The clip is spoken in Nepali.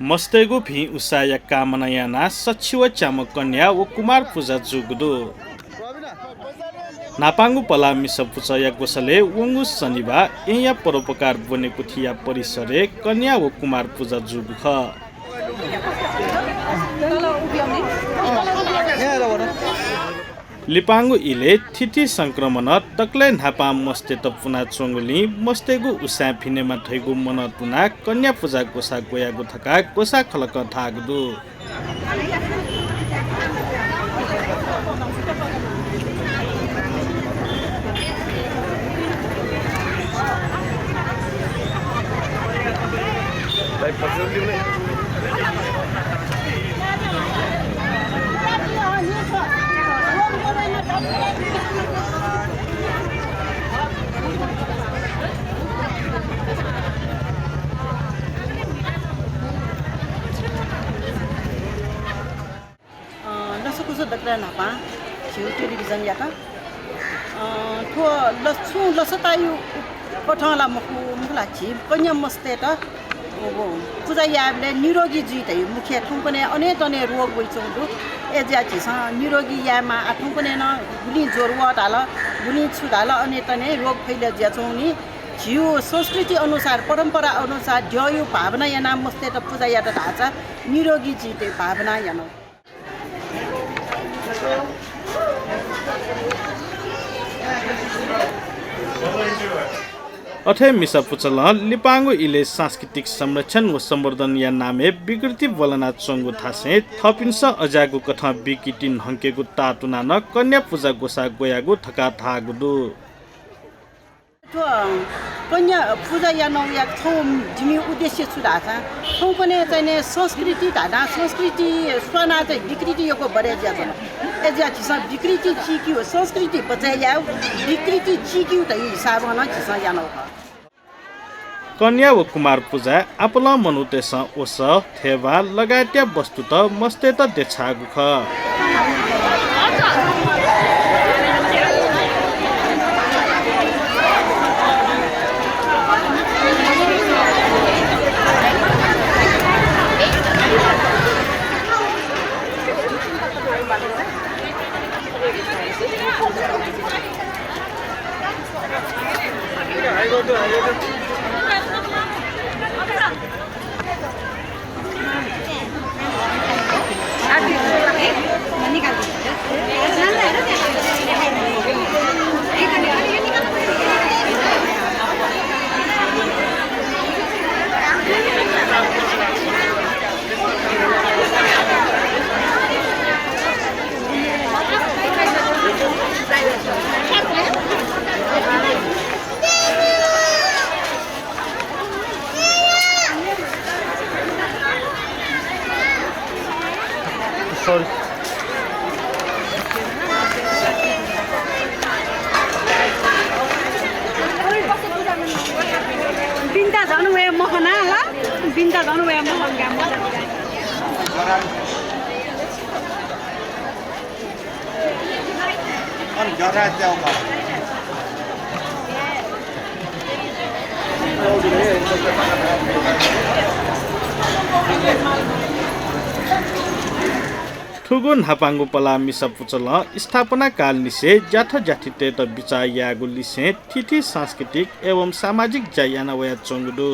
मस्तेगु भी उसाया कामनायाना सचिव चामक कन्या व कुमार पूजा जुगदु नापाङ्गु पलामी सपुचया गोसले वंगु शनिबार एया परोपकार बनेको थिया परिसरे कन्या व कुमार पूजा जुगु ख लिपाङ्गु इले थिति संक्रमण तक्ले नापा मस्ते तपुना चोंगली मस्तेगु उसा फिनेमा थैगु मन तुना कन्या पूजा गोसा गोयागु थका गोसा खलक थागदु Kuso dakra napa chiu television yaka tho lachu lasatayu pathala mku mukla chi kanya maste ta obo puja yable nirogi ji tai mukhya thungpane अनेक तने रोग वइचौदु एज्या chi sa nirogi yama athungpane na गुनी जोरवा डाला गुनी छुडाला अनेक तने रोग फैले ज्याचौनी जिउ संस्कृति अनुसार परम्परा अनुसार ध्ययो भावना या नाम मस्ते त पूजा या त ढाचा निरोगी जी ते भावना यानो अथे मिसा पुचल लिपाङ्गु इले सांस्कृतिक संरक्षण व संवर्धन या नामे विकृति बोलना चंगु थासे थपिन्स अजागु कथा विकिटिन हंकेगु तातुना न कन्या पूजा गोसा गोयागु थका थागुदु कन्या पूजा या नौ या थौम जिमी उद्देश्य छुडाछा थौ पनि चाहिँ संस्कृति धाना संस्कृति स्वना चाहिँ विकृति योको बढे ज्याछ एज्या छिसा विकृति चिक्यु संस्कृति बचाया विकृति चिक्यु त हिसाब न छिसा या नौ कन्या व कुमार पूजा आपला मनुतेस ओस थेवा लगायत्या वस्तु त मस्ते त देछागु ख Sorry. बिन्दा झन् वे मखना ल बिन्दा झन् वे मखना अनि जरा च्याउ ठुगुन हापाङ्गु पलामी सपुचल स्थापना काल निसे जाथ जाथिते त बिचा यागु लिसे थिथि सांस्कृतिक एवं सामाजिक जायाना वया चंगुदु